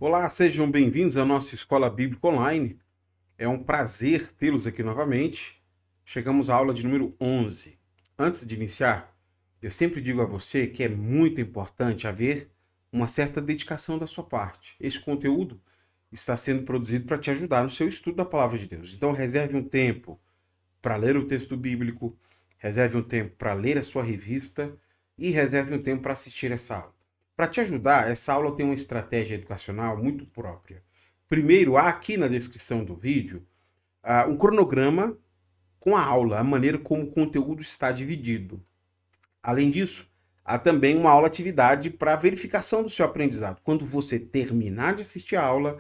Olá, sejam bem-vindos à nossa Escola Bíblica Online. É um prazer tê-los aqui novamente. Chegamos à aula de número 11. Antes de iniciar, eu sempre digo a você que é muito importante haver uma certa dedicação da sua parte. Este conteúdo está sendo produzido para te ajudar no seu estudo da Palavra de Deus. Então, reserve um tempo para ler o texto bíblico, reserve um tempo para ler a sua revista e reserve um tempo para assistir essa aula. Para te ajudar, essa aula tem uma estratégia educacional muito própria. Primeiro, há aqui na descrição do vídeo um cronograma com a aula, a maneira como o conteúdo está dividido. Além disso, há também uma aula-atividade para verificação do seu aprendizado. Quando você terminar de assistir a aula,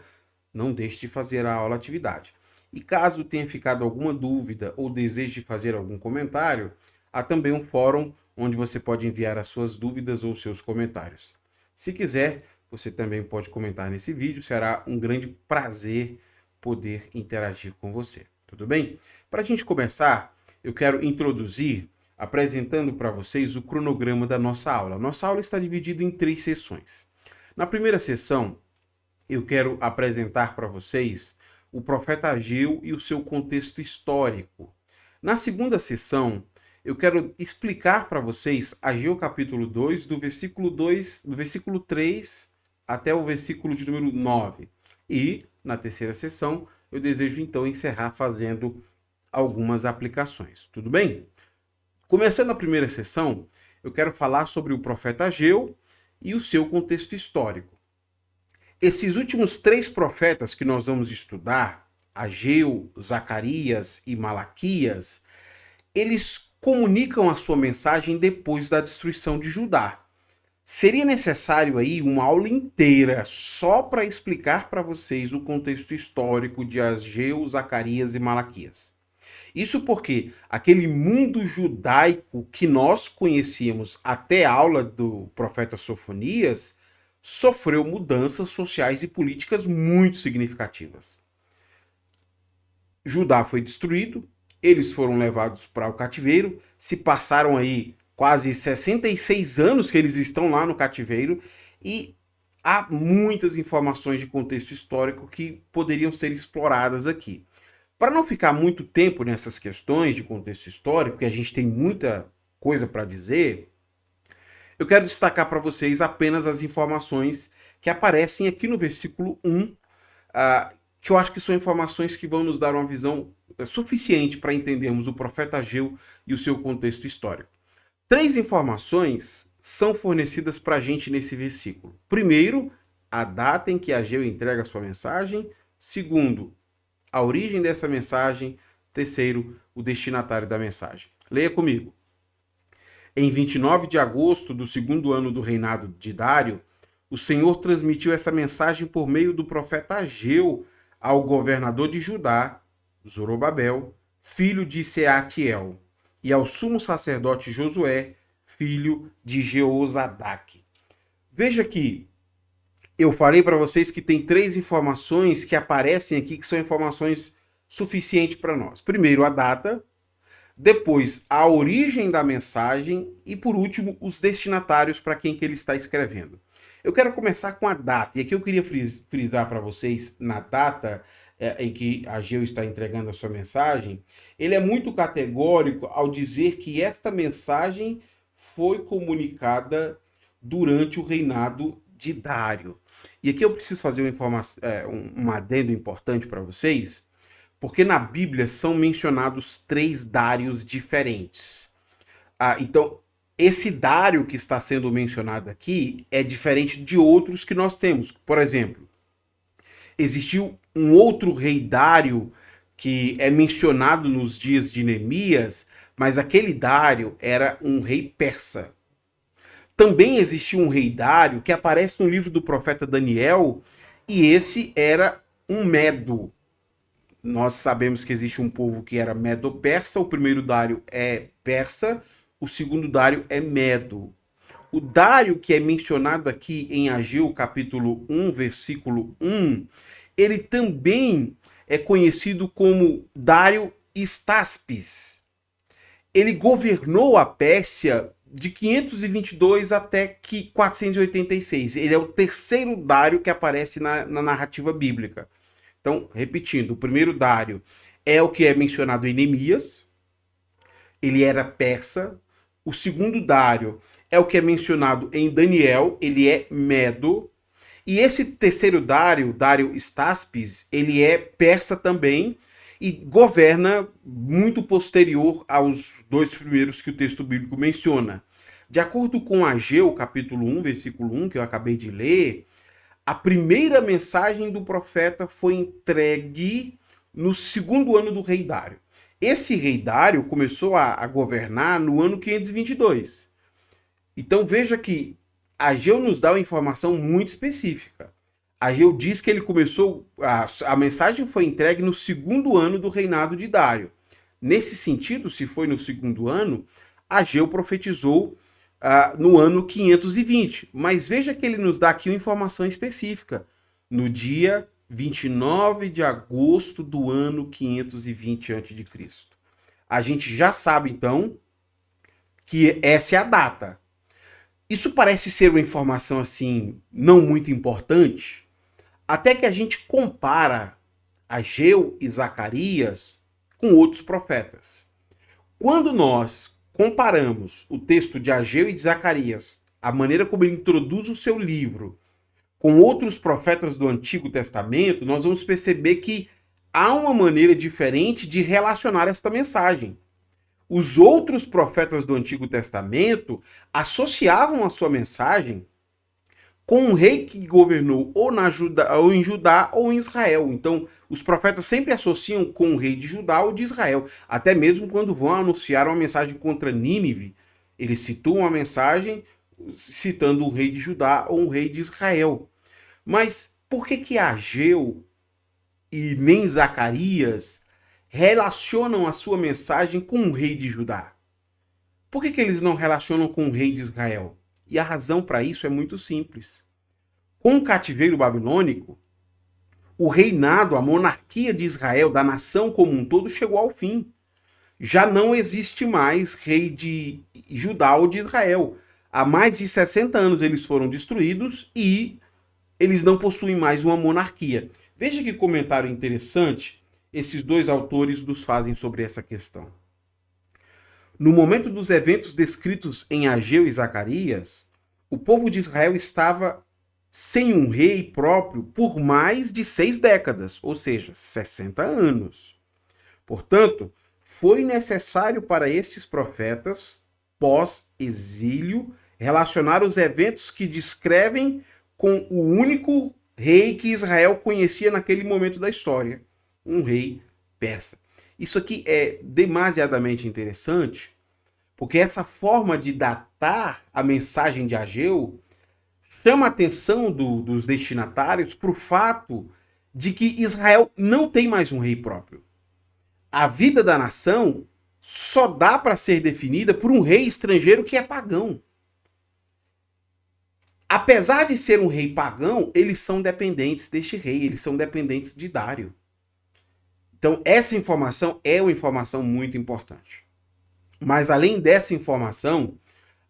não deixe de fazer a aula-atividade. E caso tenha ficado alguma dúvida ou deseje fazer algum comentário, há também um fórum onde você pode enviar as suas dúvidas ou seus comentários. Se quiser, você também pode comentar nesse vídeo, será um grande prazer poder interagir com você. Tudo bem? Para a gente começar, eu quero introduzir, apresentando para vocês o cronograma da nossa aula. Nossa aula está dividida em 3 sessões. Na primeira sessão, eu quero apresentar para vocês o profeta Ageu e o seu contexto histórico. Na segunda sessão, eu quero explicar para vocês Ageu capítulo 2, do versículo 3 até o versículo de número 9. E, na terceira sessão, eu desejo então encerrar fazendo algumas aplicações. Tudo bem? Começando a primeira sessão, eu quero falar sobre o profeta Ageu e o seu contexto histórico. Esses últimos 3 profetas que nós vamos estudar, Ageu, Zacarias e Malaquias, eles comunicam a sua mensagem depois da destruição de Judá. Seria necessário aí uma aula inteira só para explicar para vocês o contexto histórico de Ageu, Zacarias e Malaquias. Isso porque aquele mundo judaico que nós conhecíamos até a aula do profeta Sofonias sofreu mudanças sociais e políticas muito significativas. Judá foi destruído, eles foram levados para o cativeiro, se passaram aí quase 66 anos que eles estão lá no cativeiro e há muitas informações de contexto histórico que poderiam ser exploradas aqui. Para não ficar muito tempo nessas questões de contexto histórico, porque a gente tem muita coisa para dizer, eu quero destacar para vocês apenas as informações que aparecem aqui no versículo 1, que eu acho que são informações que vão nos dar uma visão suficiente para entendermos o profeta Ageu e o seu contexto histórico. 3 informações são fornecidas para a gente nesse versículo. Primeiro, a data em que Ageu entrega a sua mensagem. Segundo, a origem dessa mensagem. Terceiro, o destinatário da mensagem. Leia comigo. Em 29 de agosto do 2º ano do reinado de Dário, o Senhor transmitiu essa mensagem por meio do profeta Ageu ao governador de Judá, Zorobabel, filho de Seatiel, e ao sumo sacerdote Josué, filho de Jeozadaque. Veja que eu falei para vocês que tem 3 informações que aparecem aqui que são informações suficientes para nós. Primeiro, a data, depois a origem da mensagem e, por último, os destinatários para quem que ele está escrevendo. Eu quero começar com a data, e aqui eu queria frisar para vocês, na data em que Ageu está entregando a sua mensagem, ele é muito categórico ao dizer que esta mensagem foi comunicada durante o reinado de Dário. E aqui eu preciso fazer um adendo importante para vocês, porque na Bíblia são mencionados 3 Dários diferentes. Então, esse Dário que está sendo mencionado aqui é diferente de outros que nós temos. Por exemplo, existiu um outro rei Dário que é mencionado nos dias de Neemias, mas aquele Dário era um rei persa. Também existiu um rei Dário que aparece no livro do profeta Daniel, e esse era um Medo. Nós sabemos que existe um povo que era Medo-Persa, o primeiro Dário é persa, o segundo Dário é Medo. O Dário que é mencionado aqui em Ageu capítulo 1, versículo 1, ele também é conhecido como Dário Estaspes. Ele governou a Pérsia de 522 até 486. Ele é o terceiro Dário que aparece na narrativa bíblica. Então, repetindo, o primeiro Dário é o que é mencionado em Neemias, ele era persa. O segundo Dário é o que é mencionado em Daniel, ele é medo. E esse terceiro Dário, Dário Staspes, ele é persa também e governa muito posterior aos dois primeiros que o texto bíblico menciona. De acordo com Ageu, capítulo 1, versículo 1, que eu acabei de ler, a primeira mensagem do profeta foi entregue no segundo ano do rei Dário. Esse rei Dário começou a governar no ano 522. Então veja que Ageu nos dá uma informação muito específica. Ageu diz que ele começou, a mensagem foi entregue no segundo ano do reinado de Dário. Nesse sentido, se foi no segundo ano, Ageu profetizou no ano 520. Mas veja que ele nos dá aqui uma informação específica. No dia 29 de agosto do ano 520 a.C. A gente já sabe, então, que essa é a data. Isso parece ser uma informação, assim, não muito importante, até que a gente compara Ageu e Zacarias com outros profetas. Quando nós comparamos o texto de Ageu e de Zacarias, a maneira como ele introduz o seu livro, com outros profetas do Antigo Testamento, nós vamos perceber que há uma maneira diferente de relacionar esta mensagem. Os outros profetas do Antigo Testamento associavam a sua mensagem com um rei que governou ou em Judá ou em Israel. Então, os profetas sempre associam com o rei de Judá ou de Israel. Até mesmo quando vão anunciar uma mensagem contra Nínive, eles situam a mensagem citando um rei de Judá ou um rei de Israel. Mas por que Ageu e nem Zacarias relacionam a sua mensagem com o rei de Judá? Por que eles não relacionam com o rei de Israel? E a razão para isso é muito simples. Com o cativeiro babilônico, o reinado, a monarquia de Israel, da nação como um todo, chegou ao fim. Já não existe mais rei de Judá ou de Israel. Há mais de 60 anos eles foram destruídos e eles não possuem mais uma monarquia. Veja que comentário interessante esses dois autores nos fazem sobre essa questão. No momento dos eventos descritos em Ageu e Zacarias, o povo de Israel estava sem um rei próprio por mais de 6 décadas, ou seja, 60 anos. Portanto, foi necessário para esses profetas, pós-exílio, relacionar os eventos que descrevem com o único rei que Israel conhecia naquele momento da história, um rei persa. Isso aqui é demasiadamente interessante, porque essa forma de datar a mensagem de Ageu chama a atenção dos destinatários para o fato de que Israel não tem mais um rei próprio. A vida da nação só dá para ser definida por um rei estrangeiro que é pagão. Apesar de ser um rei pagão, eles são dependentes deste rei, eles são dependentes de Dário. Então, essa informação é uma informação muito importante. Mas, além dessa informação,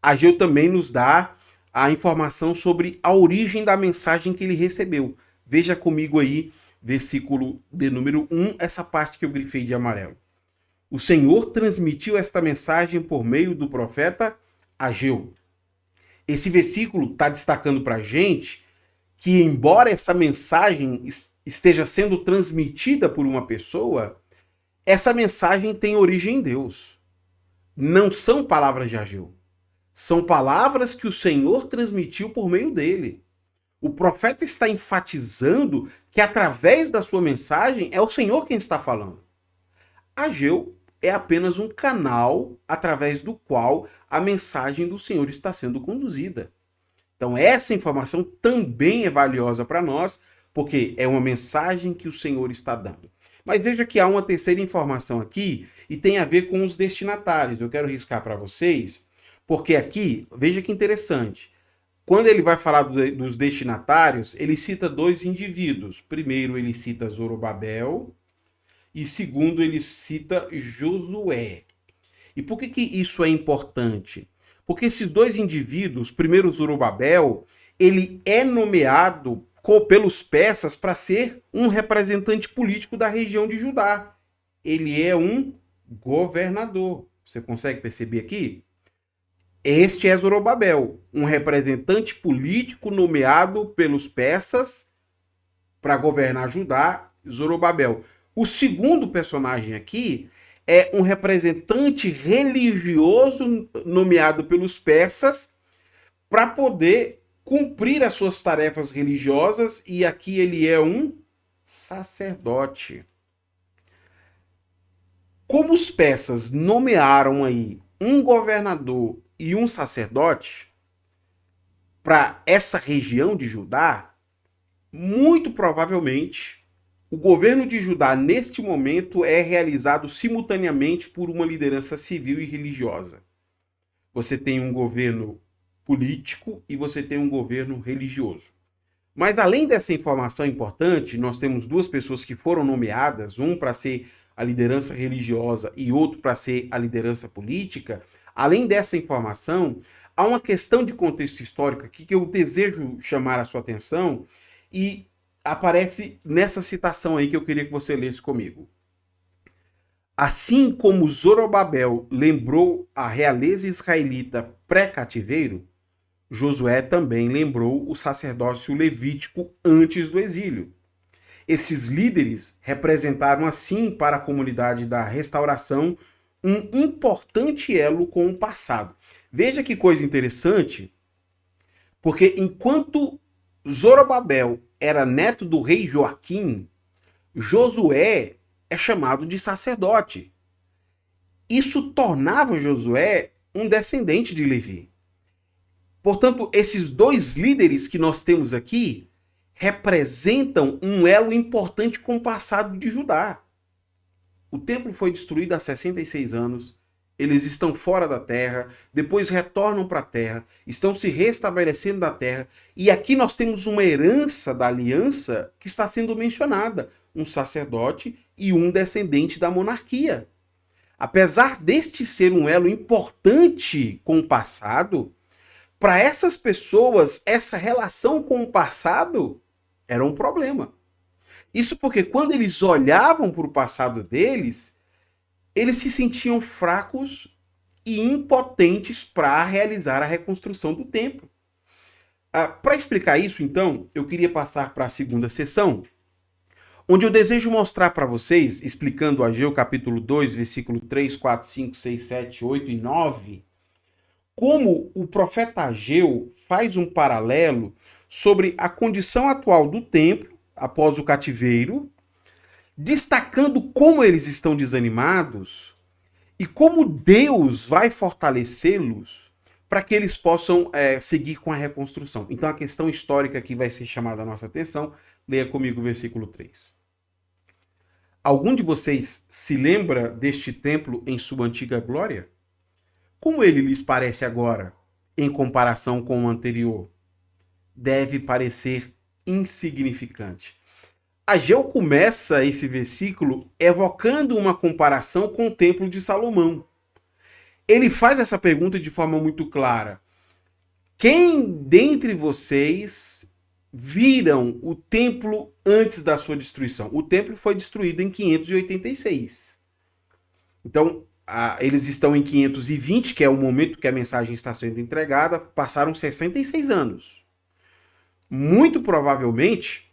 Ageu também nos dá a informação sobre a origem da mensagem que ele recebeu. Veja comigo aí, versículo de número 1, essa parte que eu grifei de amarelo. O Senhor transmitiu esta mensagem por meio do profeta Ageu. Esse versículo está destacando para a gente que, embora essa mensagem esteja sendo transmitida por uma pessoa, essa mensagem tem origem em Deus. Não são palavras de Ageu. São palavras que o Senhor transmitiu por meio dele. O profeta está enfatizando que, através da sua mensagem, é o Senhor quem está falando. Ageu é apenas um canal através do qual a mensagem do Senhor está sendo conduzida. Então, essa informação também é valiosa para nós, porque é uma mensagem que o Senhor está dando. Mas veja que há uma terceira informação aqui e tem a ver com os destinatários. Eu quero riscar para vocês, porque aqui, veja que interessante. Quando ele vai falar dos destinatários, ele cita dois indivíduos. Primeiro, ele cita Zorobabel e segundo, ele cita Josué. E por que isso é importante? Porque esses dois indivíduos, primeiro Zorobabel, ele é nomeado pelos persas para ser um representante político da região de Judá. Ele é um governador. Você consegue perceber aqui? Este é Zorobabel, um representante político nomeado pelos persas para governar Judá, Zorobabel. O segundo personagem aqui é um representante religioso nomeado pelos persas para poder cumprir as suas tarefas religiosas, e aqui ele é um sacerdote. Como os persas nomearam aí um governador e um sacerdote para essa região de Judá, muito provavelmente o governo de Judá neste momento é realizado simultaneamente por uma liderança civil e religiosa. Você tem um governo político e você tem um governo religioso. Mas além dessa informação importante, nós temos duas pessoas que foram nomeadas, um para ser a liderança religiosa e outro para ser a liderança política. Além dessa informação, há uma questão de contexto histórico aqui que eu desejo chamar a sua atenção e aparece nessa citação aí que eu queria que você lesse comigo. Assim como Zorobabel lembrou a realeza israelita pré-cativeiro, Josué também lembrou o sacerdócio levítico antes do exílio. Esses líderes representaram, assim, para a comunidade da restauração, um importante elo com o passado. Veja que coisa interessante, porque enquanto Zorobabel era neto do rei Joaquim, Josué é chamado de sacerdote. Isso tornava Josué um descendente de Levi. Portanto, esses dois líderes que nós temos aqui representam um elo importante com o passado de Judá. O templo foi destruído há 66 anos, eles estão fora da terra, depois retornam para a terra, estão se restabelecendo na terra, e aqui nós temos uma herança da aliança que está sendo mencionada, um sacerdote e um descendente da monarquia. Apesar deste ser um elo importante com o passado, para essas pessoas, essa relação com o passado era um problema. Isso porque quando eles olhavam para o passado deles, eles se sentiam fracos e impotentes para realizar a reconstrução do templo. Para explicar isso, então, eu queria passar para a segunda sessão, onde eu desejo mostrar para vocês, explicando Ageu capítulo 2, versículo 3, 4, 5, 6, 7, 8 e 9, como o profeta Ageu faz um paralelo sobre a condição atual do templo após o cativeiro, destacando como eles estão desanimados e como Deus vai fortalecê-los para que eles possam seguir com a reconstrução. Então a questão histórica aqui vai ser chamada a nossa atenção. Leia comigo o versículo 3. Algum de vocês se lembra deste templo em sua antiga glória? Como ele lhes parece agora, em comparação com o anterior? Deve parecer insignificante. Ageu começa esse versículo evocando uma comparação com o templo de Salomão. Ele faz essa pergunta de forma muito clara. Quem dentre vocês viram o templo antes da sua destruição? O templo foi destruído em 586. Então, eles estão em 520, que é o momento que a mensagem está sendo entregada, passaram 66 anos. Muito provavelmente,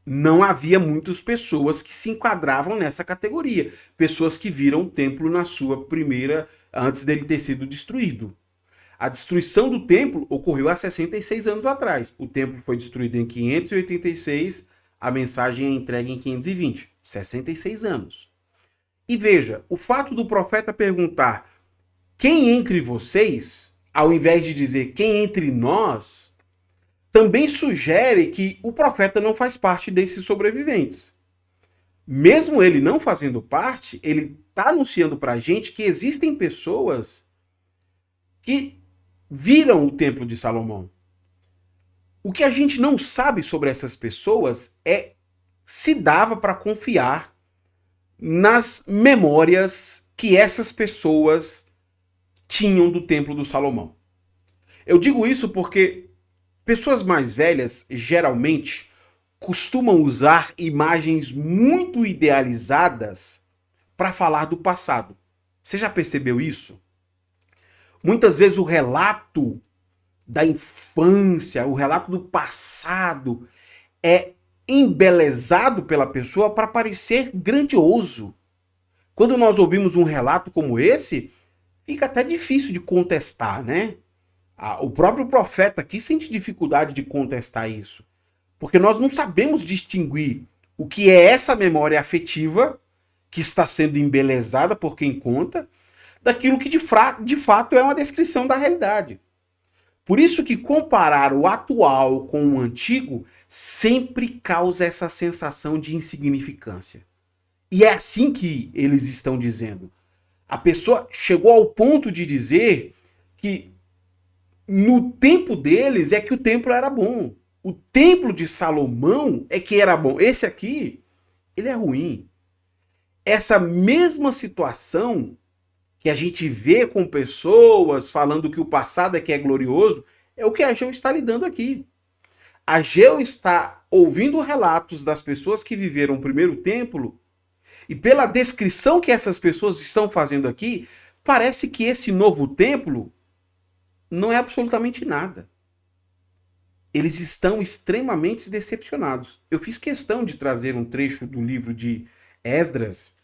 não havia muitas pessoas que se enquadravam nessa categoria. Pessoas que viram o templo na sua primeira, antes dele ter sido destruído. A destruição do templo ocorreu há 66 anos atrás. O templo foi destruído em 586, a mensagem é entregue em 520. 66 anos. E veja, o fato do profeta perguntar quem entre vocês, ao invés de dizer quem entre nós, também sugere que o profeta não faz parte desses sobreviventes. Mesmo ele não fazendo parte, ele está anunciando para a gente que existem pessoas que viram o templo de Salomão. O que a gente não sabe sobre essas pessoas é se dava para confiar nas memórias que essas pessoas tinham do Templo do Salomão. Eu digo isso porque pessoas mais velhas, geralmente, costumam usar imagens muito idealizadas para falar do passado. Você já percebeu isso? Muitas vezes o relato da infância, o relato do passado é embelezado pela pessoa para parecer grandioso. Quando nós ouvimos um relato como esse, fica até difícil de contestar, né? O próprio profeta aqui sente dificuldade de contestar isso, porque nós não sabemos distinguir o que é essa memória afetiva que está sendo embelezada por quem conta, daquilo que de fato é uma descrição da realidade. Por isso que comparar o atual com o antigo sempre causa essa sensação de insignificância. E é assim que eles estão dizendo. A pessoa chegou ao ponto de dizer que no tempo deles é que o templo era bom. O templo de Salomão é que era bom. Esse aqui, ele é ruim. Essa mesma situação que a gente vê com pessoas falando que o passado é que é glorioso, é o que Ageu está lidando aqui. Ageu está ouvindo relatos das pessoas que viveram o primeiro templo, e pela descrição que essas pessoas estão fazendo aqui, parece que esse novo templo não é absolutamente nada. Eles estão extremamente decepcionados. Eu fiz questão de trazer um trecho do livro de Esdras,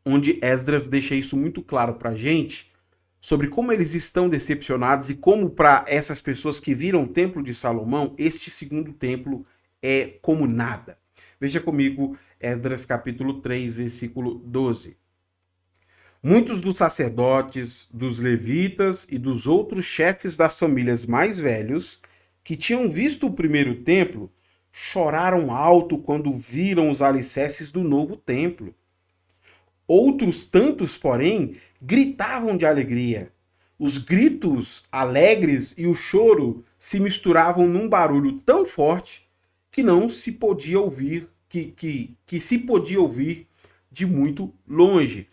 onde Esdras deixa isso muito claro para a gente, sobre como eles estão decepcionados e como para essas pessoas que viram o templo de Salomão, este segundo templo é como nada. Veja comigo Esdras capítulo 3, versículo 12. Muitos dos sacerdotes, dos levitas e dos outros chefes das famílias mais velhos, que tinham visto o primeiro templo, choraram alto quando viram os alicerces do novo templo. Outros tantos, porém, gritavam de alegria. Os gritos alegres e o choro se misturavam num barulho tão forte que não se podia ouvir, que se podia ouvir de muito longe.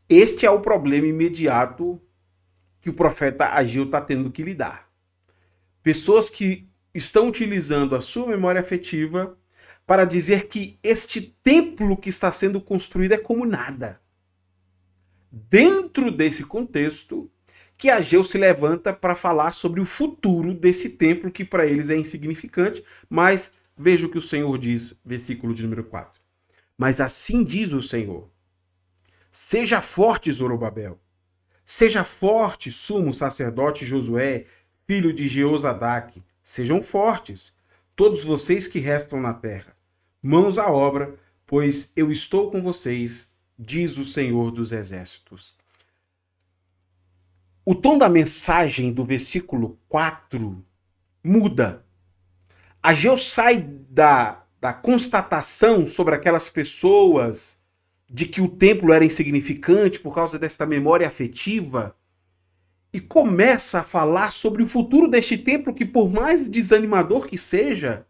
Este é o problema imediato que o profeta Ageu está tendo que lidar. Pessoas que estão utilizando a sua memória afetiva para dizer que este templo que está sendo construído é como nada. Dentro desse contexto, que Ageu se levanta para falar sobre o futuro desse templo que para eles é insignificante, mas veja o que o Senhor diz, versículo de número 4. Mas assim diz o Senhor: seja forte, Zorobabel. Seja forte, sumo sacerdote Josué, filho de Jeozadaque. Sejam fortes, todos vocês que restam na terra. Mãos à obra, pois eu estou com vocês, diz o Senhor dos Exércitos. O tom da mensagem do versículo 4 muda. Ageu sai da constatação sobre aquelas pessoas de que o templo era insignificante por causa desta memória afetiva e começa a falar sobre o futuro deste templo que, por mais desanimador que seja,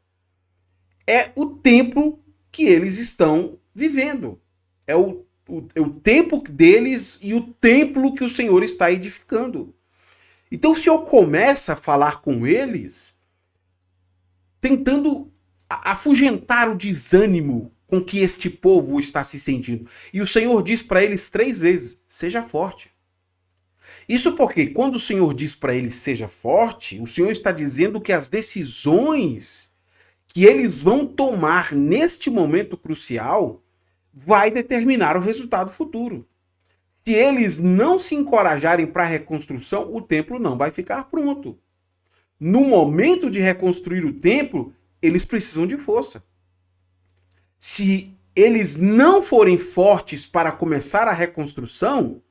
é o templo que eles estão vivendo. É o tempo deles e o templo que o Senhor está edificando. Então, se eu começo a falar com eles, tentando afugentar o desânimo com que este povo está se sentindo. E o Senhor diz para eles 3 vezes, seja forte. Isso porque quando o Senhor diz para eles seja forte, o Senhor está dizendo que as decisões que eles vão tomar neste momento crucial vai determinar o resultado futuro. Se eles não se encorajarem para a reconstrução, o templo não vai ficar pronto. No momento de reconstruir o templo, eles precisam de força. Se eles não forem fortes para começar a reconstrução,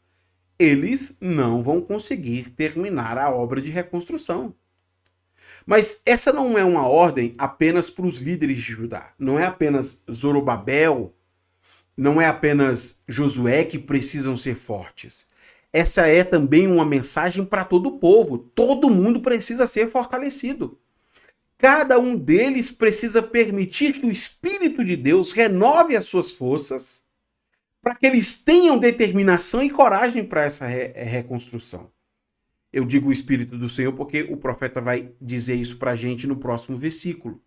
eles não vão conseguir terminar a obra de reconstrução. Mas essa não é uma ordem apenas para os líderes de Judá. Não é apenas Zorobabel, não é apenas Josué que precisam ser fortes. Essa é também uma mensagem para todo o povo. Todo mundo precisa ser fortalecido. Cada um deles precisa permitir que o Espírito de Deus renove as suas forças para que eles tenham determinação e coragem para essa reconstrução. Eu digo o Espírito do Senhor porque o profeta vai dizer isso para a gente no próximo versículo.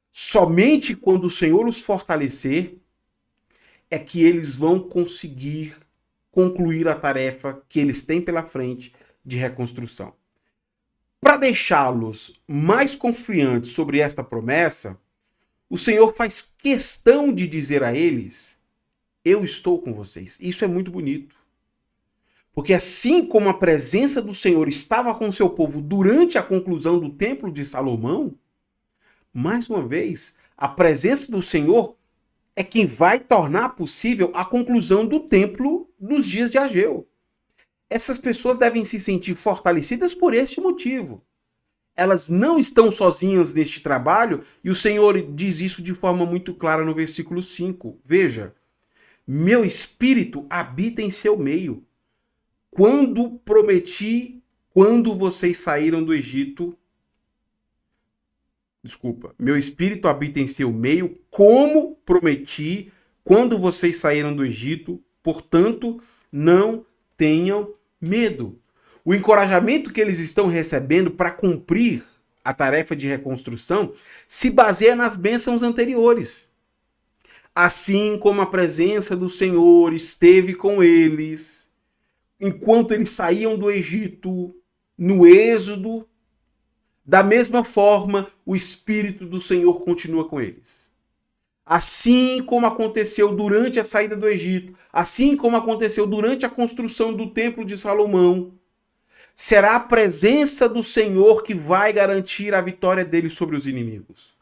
Somente quando o Senhor os fortalecer é que eles vão conseguir concluir a tarefa que eles têm pela frente de reconstrução. Para deixá-los mais confiantes sobre esta promessa, o Senhor faz questão de dizer a eles: eu estou com vocês. Isso é muito bonito. Porque assim como a presença do Senhor estava com o seu povo durante a conclusão do Templo de Salomão, mais uma vez, a presença do Senhor é quem vai tornar possível a conclusão do templo nos dias de Ageu. Essas pessoas devem se sentir fortalecidas por este motivo. Elas não estão sozinhas neste trabalho e o Senhor diz isso de forma muito clara no versículo 5. Veja, meu espírito habita em seu meio. Quando prometi, quando vocês saíram do Egito, meu espírito habita em seu meio, como prometi, quando vocês saíram do Egito, portanto, não tenham medo. O encorajamento que eles estão recebendo para cumprir a tarefa de reconstrução se baseia nas bênçãos anteriores. Assim como a presença do Senhor esteve com eles, enquanto eles saíam do Egito, no Êxodo, da mesma forma, o Espírito do Senhor continua com eles. Assim como aconteceu durante a saída do Egito, assim como aconteceu durante a construção do Templo de Salomão, será a presença do Senhor que vai garantir a vitória dele sobre os inimigos.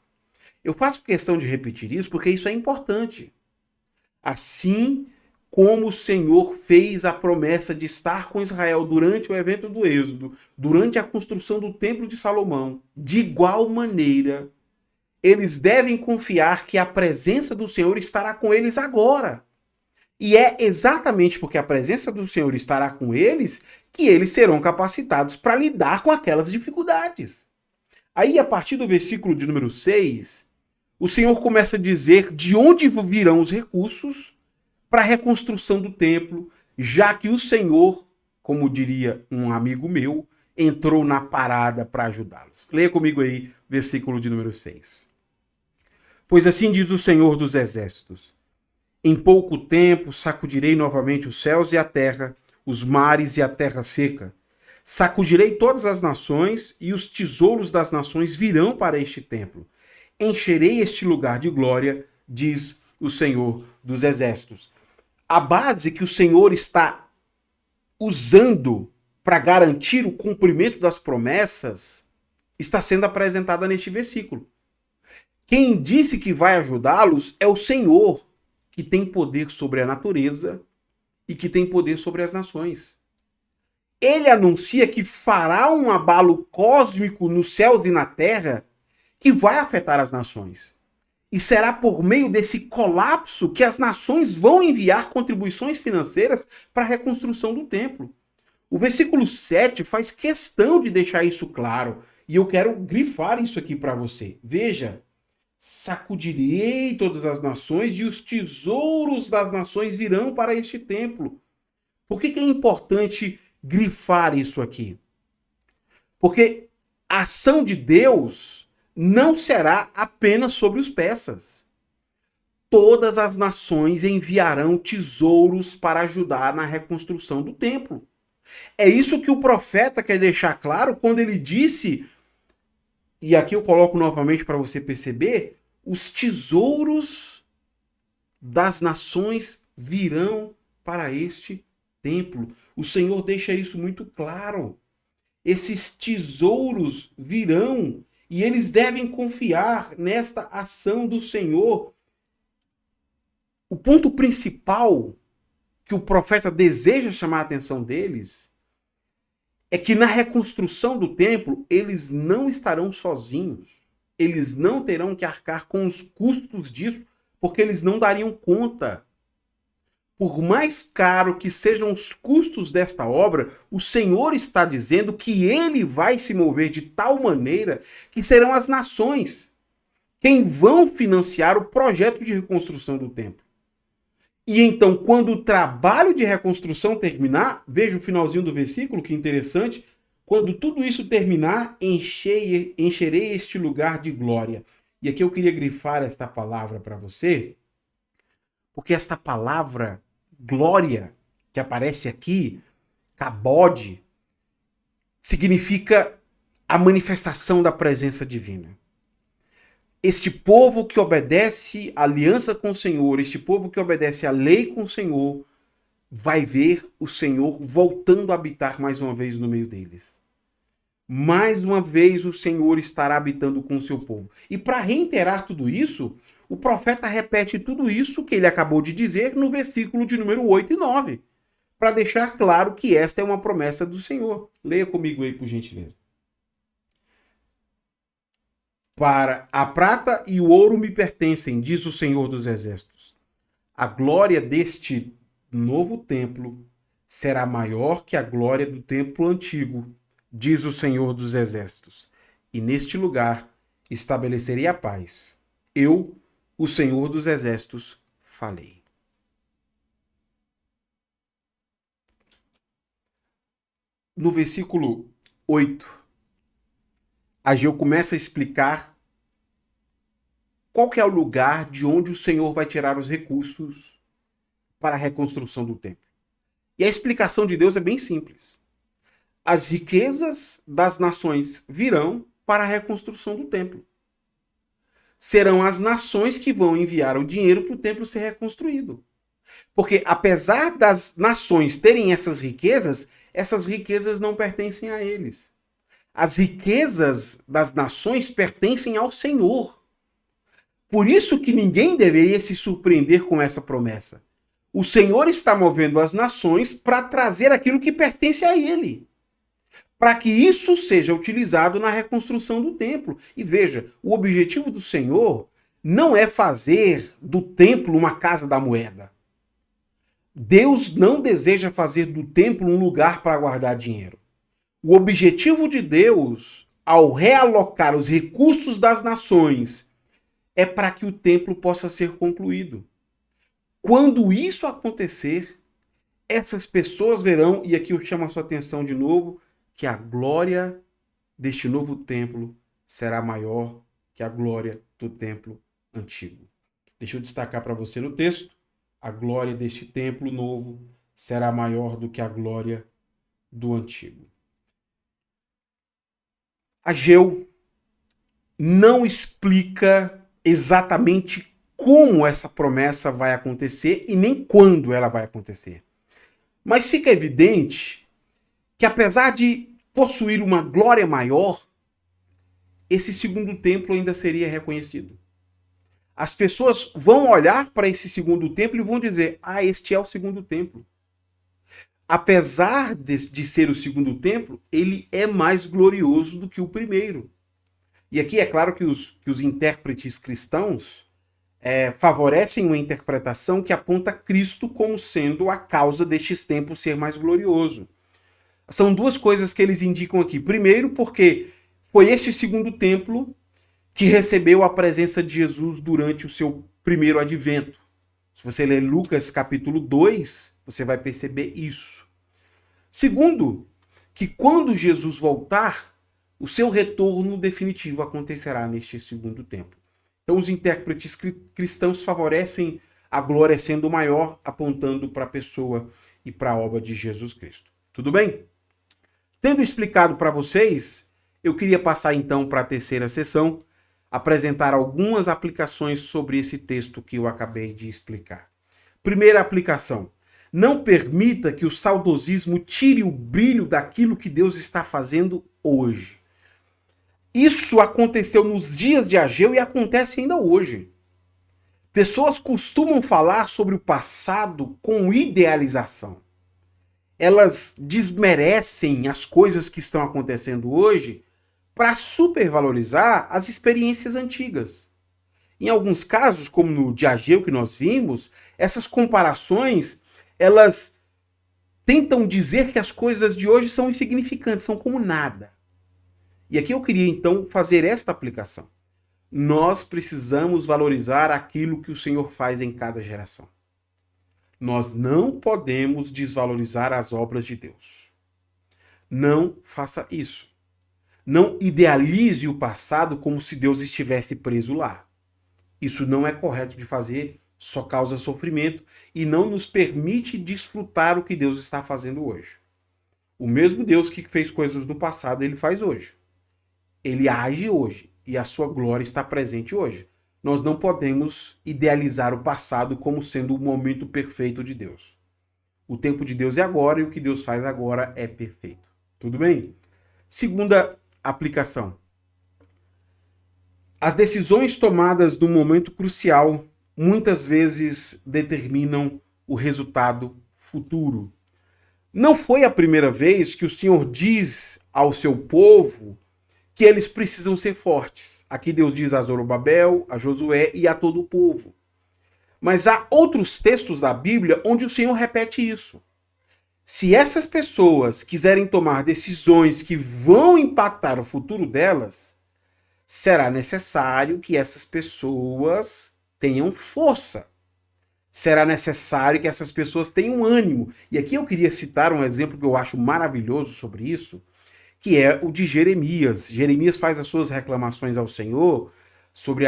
Eu faço questão de repetir isso porque isso é importante. Assim como o Senhor fez a promessa de estar com Israel durante o evento do Êxodo, durante a construção do Templo de Salomão, de igual maneira, eles devem confiar que a presença do Senhor estará com eles agora. E é exatamente porque a presença do Senhor estará com eles que eles serão capacitados para lidar com aquelas dificuldades. Aí, a partir do versículo de número 6, o Senhor começa a dizer de onde virão os recursos para a reconstrução do templo, já que o Senhor, como diria um amigo meu, entrou na parada para ajudá-los. Leia comigo aí, versículo de número 6. Pois assim diz o Senhor dos Exércitos: em pouco tempo sacudirei novamente os céus e a terra, os mares e a terra seca. Sacudirei todas as nações e os tesouros das nações virão para este templo. Encherei este lugar de glória, diz o Senhor dos Exércitos. A base que o Senhor está usando para garantir o cumprimento das promessas está sendo apresentada neste versículo. Quem disse que vai ajudá-los é o Senhor, que tem poder sobre a natureza e que tem poder sobre as nações. Ele anuncia que fará um abalo cósmico nos céus e na terra que vai afetar as nações. E será por meio desse colapso que as nações vão enviar contribuições financeiras para a reconstrução do templo. O versículo 7 faz questão de deixar isso claro. E eu quero grifar isso aqui para você. Veja, sacudirei todas as nações e os tesouros das nações virão para este templo. Por que é importante grifar isso aqui? Porque a ação de Deus não será apenas sobre os persas. Todas as nações enviarão tesouros para ajudar na reconstrução do templo. É isso que o profeta quer deixar claro quando ele disse, e aqui eu coloco novamente para você perceber, os tesouros das nações virão para este templo. O Senhor deixa isso muito claro. Esses tesouros virão e eles devem confiar nesta ação do Senhor. O ponto principal que o profeta deseja chamar a atenção deles é que na reconstrução do templo eles não estarão sozinhos. Eles não terão que arcar com os custos disso, porque eles não dariam conta. Por mais caro que sejam os custos desta obra, o Senhor está dizendo que ele vai se mover de tal maneira que serão as nações quem vão financiar o projeto de reconstrução do templo. E então, quando o trabalho de reconstrução terminar, veja o finalzinho do versículo, que interessante. Quando tudo isso terminar, encherei este lugar de glória. E aqui eu queria grifar esta palavra para você, porque esta palavra glória, que aparece aqui, kabod, significa a manifestação da presença divina. Este povo que obedece à aliança com o Senhor, este povo que obedece à lei com o Senhor, vai ver o Senhor voltando a habitar mais uma vez no meio deles. Mais uma vez o Senhor estará habitando com o seu povo. E para reiterar tudo isso, o profeta repete tudo isso que ele acabou de dizer no versículo de número 8 e 9, para deixar claro que esta é uma promessa do Senhor. Leia comigo aí, por gentileza. Para a prata e o ouro me pertencem, diz o Senhor dos Exércitos. A glória deste novo templo será maior que a glória do templo antigo, diz o Senhor dos Exércitos. E neste lugar estabelecerei a paz. Eu, o Senhor dos Exércitos, falei. No versículo 8, Ageu começa a explicar qual que é o lugar de onde o Senhor vai tirar os recursos para a reconstrução do templo. E a explicação de Deus é bem simples. As riquezas das nações virão para a reconstrução do templo. Serão as nações que vão enviar o dinheiro para o templo ser reconstruído. Porque apesar das nações terem essas riquezas não pertencem a eles. As riquezas das nações pertencem ao Senhor. Por isso que ninguém deveria se surpreender com essa promessa. O Senhor está movendo as nações para trazer aquilo que pertence a Ele, para que isso seja utilizado na reconstrução do templo. E veja, o objetivo do Senhor não é fazer do templo uma casa da moeda. Deus não deseja fazer do templo um lugar para guardar dinheiro. O objetivo de Deus, ao realocar os recursos das nações, é para que o templo possa ser concluído. Quando isso acontecer, essas pessoas verão, e aqui eu chamo a sua atenção de novo, que a glória deste novo templo será maior que a glória do templo antigo. Deixa eu destacar para você no texto, a glória deste templo novo será maior do que a glória do antigo. Ageu não explica exatamente como essa promessa vai acontecer e nem quando ela vai acontecer. Mas fica evidente que apesar de possuir uma glória maior, esse segundo templo ainda seria reconhecido. As pessoas vão olhar para esse segundo templo e vão dizer: ah, este é o segundo templo. Apesar de ser o segundo templo, ele é mais glorioso do que o primeiro. E aqui é claro que os intérpretes cristãos favorecem uma interpretação que aponta Cristo como sendo a causa destes templos ser mais glorioso. São duas coisas que eles indicam aqui. Primeiro, porque foi este segundo templo que recebeu a presença de Jesus durante o seu primeiro advento. Se você ler Lucas capítulo 2, você vai perceber isso. Segundo, que quando Jesus voltar, o seu retorno definitivo acontecerá neste segundo templo. Então os intérpretes cristãos favorecem a glória sendo maior, apontando para a pessoa e para a obra de Jesus Cristo. Tudo bem? Tendo explicado para vocês, eu queria passar então para a terceira sessão, apresentar algumas aplicações sobre esse texto que eu acabei de explicar. Primeira aplicação: não permita que o saudosismo tire o brilho daquilo que Deus está fazendo hoje. Isso aconteceu nos dias de Ageu e acontece ainda hoje. Pessoas costumam falar sobre o passado com idealização. Elas desmerecem as coisas que estão acontecendo hoje para supervalorizar as experiências antigas. Em alguns casos, como no de Ageu que nós vimos, essas comparações, elas tentam dizer que as coisas de hoje são insignificantes, são como nada. E aqui eu queria então fazer esta aplicação. Nós precisamos valorizar aquilo que o Senhor faz em cada geração. Nós não podemos desvalorizar as obras de Deus. Não faça isso. Não idealize o passado como se Deus estivesse preso lá. Isso não é correto de fazer, só causa sofrimento e não nos permite desfrutar o que Deus está fazendo hoje. O mesmo Deus que fez coisas no passado, ele faz hoje. Ele age hoje e a sua glória está presente hoje. Nós não podemos idealizar o passado como sendo o momento perfeito de Deus. O tempo de Deus é agora e o que Deus faz agora é perfeito. Tudo bem? Segunda aplicação. As decisões tomadas num momento crucial muitas vezes determinam o resultado futuro. Não foi a primeira vez que o Senhor diz ao seu povo que eles precisam ser fortes. Aqui Deus diz a Zorobabel, a Josué e a todo o povo. Mas há outros textos da Bíblia onde o Senhor repete isso. Se essas pessoas quiserem tomar decisões que vão impactar o futuro delas, será necessário que essas pessoas tenham força. Será necessário que essas pessoas tenham ânimo. E aqui eu queria citar um exemplo que eu acho maravilhoso sobre isso, que é o de Jeremias. Jeremias faz as suas reclamações ao Senhor sobre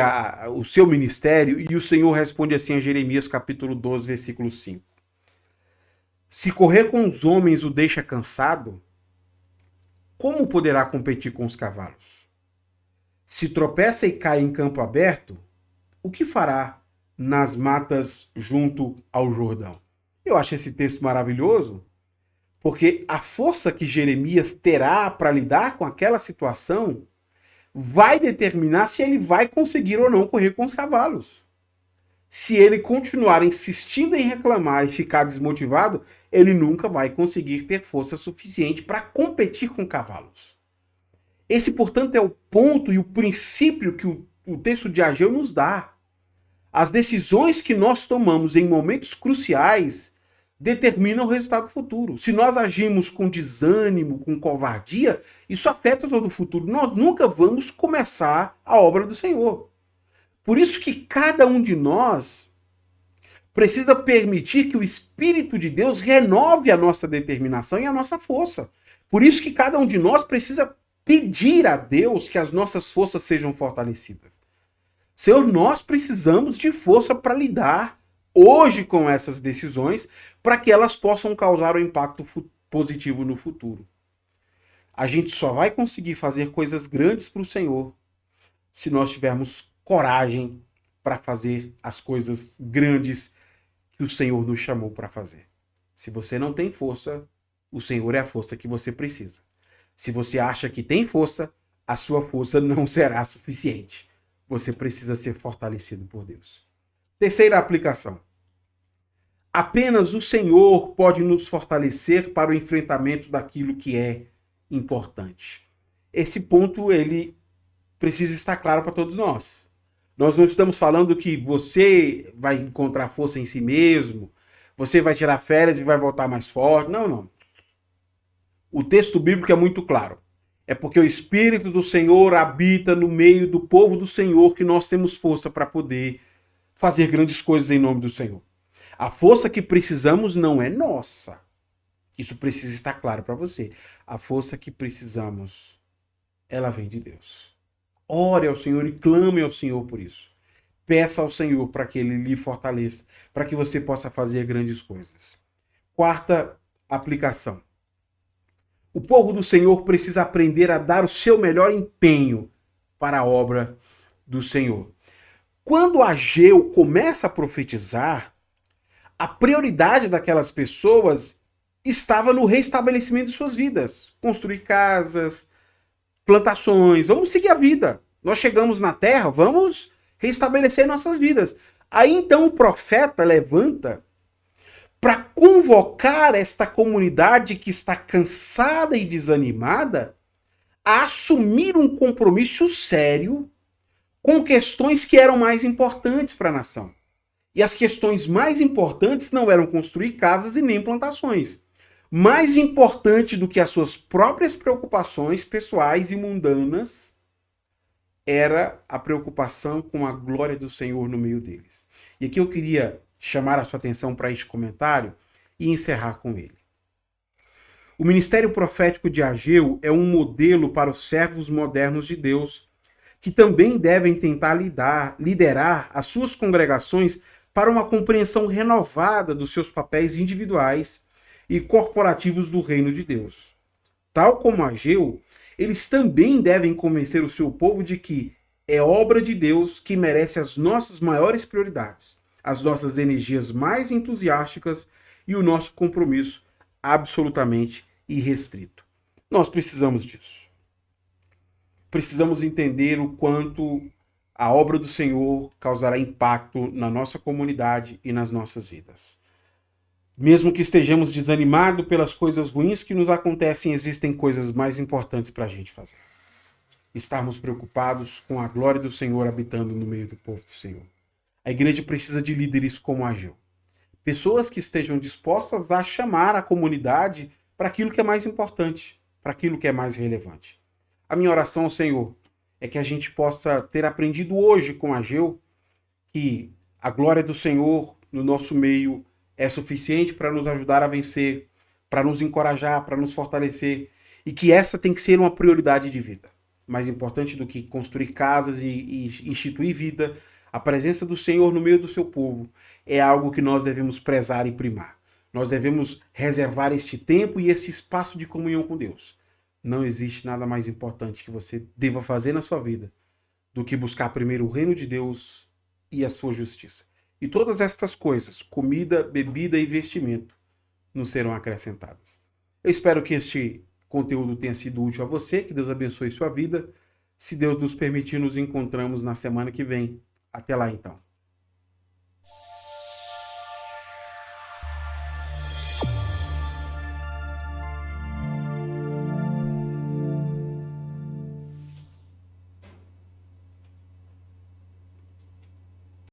o seu ministério e o Senhor responde assim a Jeremias capítulo 12, versículo 5. Se correr com os homens o deixa cansado, como poderá competir com os cavalos? Se tropeça e cai em campo aberto, o que fará nas matas junto ao Jordão? Eu acho esse texto maravilhoso, porque a força que Jeremias terá para lidar com aquela situação vai determinar se ele vai conseguir ou não correr com os cavalos. Se ele continuar insistindo em reclamar e ficar desmotivado, ele nunca vai conseguir ter força suficiente para competir com cavalos. Esse, portanto, é o ponto e o princípio que o texto de Ageu nos dá. As decisões que nós tomamos em momentos cruciais determinam o resultado futuro. Se nós agimos com desânimo, com covardia, isso afeta todo o futuro. Nós nunca vamos começar a obra do Senhor. Por isso que cada um de nós precisa permitir que o Espírito de Deus renove a nossa determinação e a nossa força. Por isso que cada um de nós precisa pedir a Deus que as nossas forças sejam fortalecidas. Senhor, nós precisamos de força para lidar hoje com essas decisões, para que elas possam causar um impacto positivo no futuro. A gente só vai conseguir fazer coisas grandes para o Senhor se nós tivermos coragem para fazer as coisas grandes que o Senhor nos chamou para fazer. Se você não tem força, o Senhor é a força que você precisa. Se você acha que tem força, a sua força não será suficiente. Você precisa ser fortalecido por Deus. Terceira aplicação. Apenas o Senhor pode nos fortalecer para o enfrentamento daquilo que é importante. Esse ponto, ele precisa estar claro para todos nós. Nós não estamos falando que você vai encontrar força em si mesmo, você vai tirar férias e vai voltar mais forte. Não, não. O texto bíblico é muito claro. É porque o Espírito do Senhor habita no meio do povo do Senhor que nós temos força para poder fazer grandes coisas em nome do Senhor. A força que precisamos não é nossa. Isso precisa estar claro para você. A força que precisamos, ela vem de Deus. Ore ao Senhor e clame ao Senhor por isso. Peça ao Senhor para que Ele lhe fortaleça, para que você possa fazer grandes coisas. Quarta aplicação. O povo do Senhor precisa aprender a dar o seu melhor empenho para a obra do Senhor. Quando Ageu começa a profetizar, a prioridade daquelas pessoas estava no restabelecimento de suas vidas. Construir casas, plantações, vamos seguir a vida. Nós chegamos na terra, vamos restabelecer nossas vidas. Aí então o profeta levanta para convocar esta comunidade que está cansada e desanimada a assumir um compromisso sério com questões que eram mais importantes para a nação. E as questões mais importantes não eram construir casas e nem plantações. Mais importante do que as suas próprias preocupações pessoais e mundanas era a preocupação com a glória do Senhor no meio deles. E aqui eu queria chamar a sua atenção para este comentário e encerrar com ele. O ministério profético de Ageu é um modelo para os servos modernos de Deus, que também devem tentar liderar as suas congregações para uma compreensão renovada dos seus papéis individuais e corporativos do reino de Deus. Tal como Ageu, eles também devem convencer o seu povo de que é obra de Deus que merece as nossas maiores prioridades, as nossas energias mais entusiásticas e o nosso compromisso absolutamente irrestrito. Nós precisamos disso. Precisamos entender o quanto a obra do Senhor causará impacto na nossa comunidade e nas nossas vidas. Mesmo que estejamos desanimados pelas coisas ruins que nos acontecem, existem coisas mais importantes para a gente fazer. Estarmos preocupados com a glória do Senhor habitando no meio do povo do Senhor. A igreja precisa de líderes como Ageu. Pessoas que estejam dispostas a chamar a comunidade para aquilo que é mais importante, para aquilo que é mais relevante. A minha oração ao Senhor é que a gente possa ter aprendido hoje com Ageu que a glória do Senhor no nosso meio é suficiente para nos ajudar a vencer, para nos encorajar, para nos fortalecer, e que essa tem que ser uma prioridade de vida. Mais importante do que construir casas e instituir vida, a presença do Senhor no meio do seu povo é algo que nós devemos prezar e primar. Nós devemos reservar este tempo e esse espaço de comunhão com Deus. Não existe nada mais importante que você deva fazer na sua vida do que buscar primeiro o reino de Deus e a sua justiça. E todas estas coisas, comida, bebida e vestimento, nos serão acrescentadas. Eu espero que este conteúdo tenha sido útil a você, que Deus abençoe sua vida. Se Deus nos permitir, nos encontramos na semana que vem. Até lá, então.